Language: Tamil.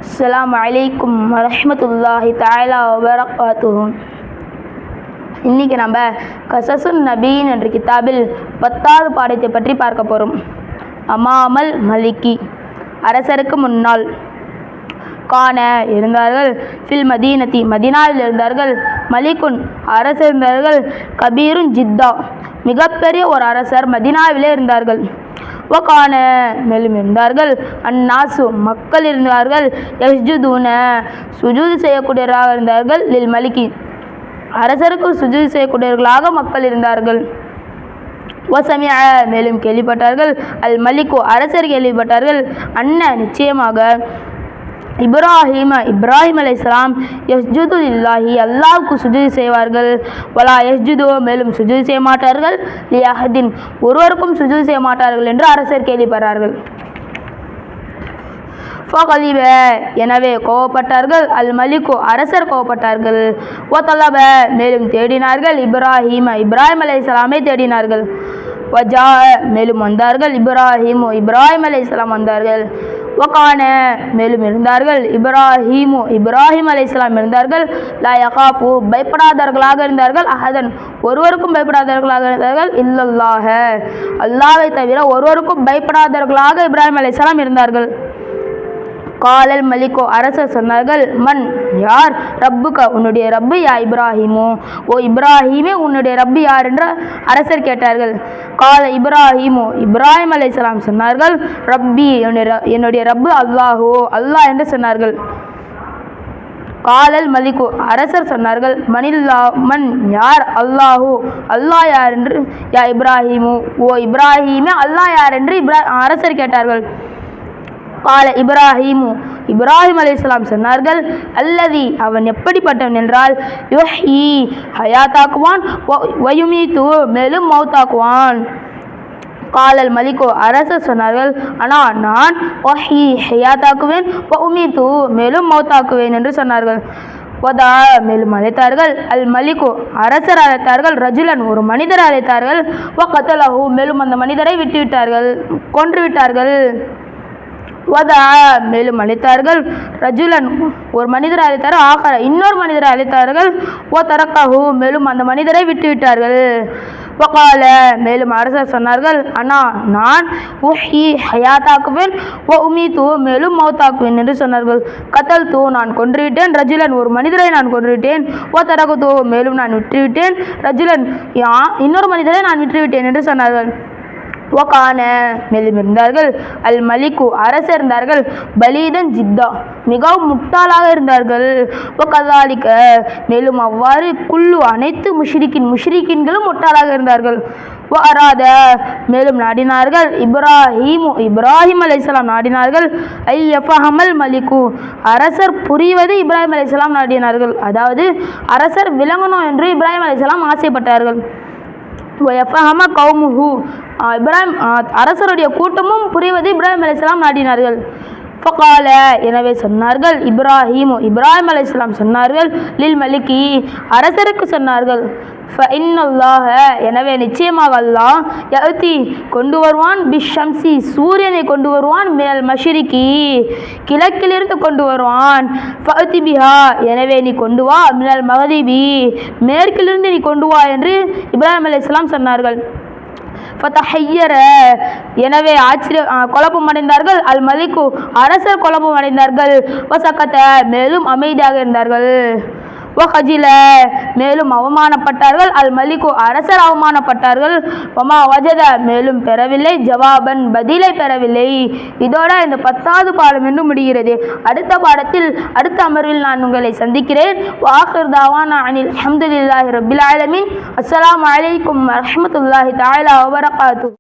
அஸ்ஸலாமு அலைக்கும் வரஹ்மத்துல்லாஹி தஆலா வபரகாத்துஹு. இன்றைக்கி நம்ம கசசுன் நபீன் என்ற கிதாபில் 10வது பாடத்தை பற்றி பார்க்க போகிறோம். அமாமல் மலிக்கி, அரசருக்கு முன்னால். கான இருந்தார்கள், ஃபில் மதீனத்தி மதீனாவில் இருந்தார்கள், மலிக்குன் அரசர் இருந்தார்கள், கபீருன் ஜித்தா மிகப்பெரிய ஒரு அரசர் மதீனாவிலே இருந்தார்கள். வகான மேலும் இருந்தார்கள், அந்நாசு மக்கள் இருந்தார்கள், யஸ்ஜுதூன சுஜூது செய்யக்கூடியவராக இருந்தார்கள், லில் மலிக்கி அரசருக்கு சுஜூது செய்யக்கூடியவர்களாக மக்கள் இருந்தார்கள். வசமிய மேலும் கேள்விப்பட்டார்கள், அல் மலிக்கு அரசர் கேள்விப்பட்டார்கள், அன்ன நிச்சயமாக இப்ராஹிம் அலைஹிஸ்ஸலாம் யஸ்ஜுது லில்லாஹி அல்லாஹ்வுக்கு சுஜூது செய்வார்கள், வலா யஸ்ஜுது மேலும் சுஜூது செய்ய மாட்டார்கள், லியஹதின் ஒருவருக்கும் சுஜூது செய்ய மாட்டார்கள் என்று அரசர் கேள்விப்படுறார்கள். ஃபகலிப எனவே கோவப்பட்டார்கள், அல் மலிக்கு அரசர் கோவப்பட்டார்கள். வதலப மேலும் தேடினார்கள், இப்ராஹிம் அலைஹிஸ்ஸலாமை தேடினார்கள். வஜா மேலும் வந்தார்கள், இப்ராஹிம் அலைஹிஸ்ஸலாம் வந்தார்கள். வகான மேலும் இருந்தார்கள், இப்ராஹிம் அலைஹிஸ்ஸலாம் இருந்தார்கள், லா யகாஃபு பயப்படாதவர்களாக இருந்தார்கள், அஹதன் ஒருவருக்கும் பயப்படாதவர்களாக இருந்தார்கள், இல்லல்லாஹ அல்லாஹ்வை தவிர ஒருவருக்கும் பயப்படாதவர்களாக இப்ராஹிம் அலைஹிஸ்ஸலாம் இருந்தார்கள். காலல் மலிக்கோ அரசர் சொன்னார்கள், மன் யார், ரப்புக உன்னுடைய ரப்பு, யா இப்ராஹிமோ ஓ இப்ராஹிமே உன்னுடைய ரப்பு யார் என்று அரசர் கேட்டார்கள். கால இப்ராஹிம் அலைஹிஸ்ஸலாம் சொன்னார்கள், ரப்பி என்னுடைய ரப்பு அல்லாஹோ அல்லாஹ் என்று சொன்னார்கள். காலல் மலிக்கு அரசர் சொன்னார்கள், மன் யார், அல்லாஹு அல்லாஹ் யார் என்று, யா இப்ராஹிமு ஓ இப்ராஹிமே அல்லாஹ் யார் என்று அரசர் கேட்டார்கள். கால இப்ராஹிம் அலைஹிஸ்ஸலாம் சொன்னார்கள், அல்லதி அவன் எப்படிப்பட்டவன் என்றால், யுஹ்யி ஹயாத்தாக்குவான், வயுமீத்து மேலும் மௌத்தாக்குவான். காலல் மலிக்கு அரசர் சொன்னார்கள், ஆனால் நான் வஹ்யி ஹயாத்தாக்குவேன், வஉமீத்து மேலும் மௌத்தாக்குவேன் என்று சொன்னார்கள். வதா மேலும் அழைத்தார்கள், அல் மலிக்கு அரசர் அழைத்தார்கள், ரஜுலன் ஒரு மனிதரை அழைத்தார்கள், வகதலஹு மேலும் அந்த மனிதரை விட்டுவிட்டார்கள், கொன்றுவிட்டார்கள். வதா மேலும் அழைத்தார்கள், ரஜுலன் ஒரு மனிதரை அழைத்தார்கள், ஆகர இன்னொரு மனிதரை அழைத்தார்கள், ஓ தரக்கஹு மேலும் அந்த மனிதரை விட்டுவிட்டார்கள். வகால மேலும் அரசர் சொன்னார்கள், அனா நான் உஹ்யி ஹயாத்தாக்குவேன், ஓ உமீத்து மேலும் மௌத்தாக்குவேன் என்று சொன்னார்கள். கத்தல் தூ நான் கொன்றுவிட்டேன், ரஜுலன் ஒரு மனிதரை நான் கொன்றுவிட்டேன், ஓ தரகு தூ மேலும் நான் விட்டுவிட்டேன், ரஜுலன் இன்னொரு மனிதரை நான் விட்டுவிட்டேன் என்று சொன்னார்கள். வகான மேலும் இருந்தார்கள், அல் மலிக்கு அரசர் இருந்தார்கள், பலீதன் ஜித்தா மிகவும் முட்டாளாக இருந்தார்கள். வகதாலிக மேலும் அவ்வாறு குல்லு அனைத்து முஷ்ரிக்கின்களும் முட்டாளாக இருந்தார்கள். வஅராத மேலும் நாடினார்கள், இப்ராஹிம் அலைஹிஸ்ஸலாம் நாடினார்கள், ஐயஃபஹமல் மலிக்கு அரசர் புரிவது இப்ராஹிம் அலைஹிஸ்ஸலாம் நாடினார்கள், அதாவது அரசர் விளங்கணும் என்று இப்ராஹிம் அலைஹிஸ்ஸலாம் ஆசைப்பட்டார்கள். வயஃபஹம கௌமுஹு அரசருடைய கூட்டமும் புரிவது இப்ராஹிம் அலைஹிஸ்ஸலாம் நாடினார்கள். ஃபகால எனவே சொன்னார்கள், இப்ராஹிம் அலைஹிஸ்ஸலாம் சொன்னார்கள், லில் மலிக்கி அரசருக்கு சொன்னார்கள், ஃபஇன்னல்லாஹ எனவே நிச்சயமாக அல்லாஹ் யஅதி கொண்டு வருவான், பிஷம்சி சூரியனை கொண்டு வருவான், மினல் மஷ்ரிகி கிழக்கிலிருந்து கொண்டு வருவான், ஃபஅதி பிஹா எனவே நீ கொண்டு வா, மினல் மக்ரிபி மேற்கிலிருந்து நீ கொண்டு வா என்று இப்ராஹிம் அலைஹிஸ்ஸலாம் சொன்னார்கள். ஃபதஹய்யர எனவே குழப்பம் அடைந்தார்கள், அல் மலிக்கு அரசர் குழப்பம் அடைந்தார்கள், வசகத மேலும் அமைதியாக இருந்தார்கள், வஹஜில மேலும் அவமானப்பட்டார்கள், அல் மலிக்கு அரசர் அவமானப்பட்டார்கள், வமா வஜத மேலும் பெறவில்லை, ஜவாபன் பதிலை பெறவில்லை. இதோட இந்த 10வது பாடம் என்று முடிகிறது. அடுத்த பாடத்தில் அடுத்த அமர்வில் நான் உங்களை சந்திக்கிறேன். வாஹிர் தாவானா அனில் அல்ஹம்துலில்லாஹி ரப்பில் ஆலமீன். அஸ்ஸலாமு அலைக்கும் வரஹ்மத்துல்லாஹி தஆலா வபரகாத்துஹு.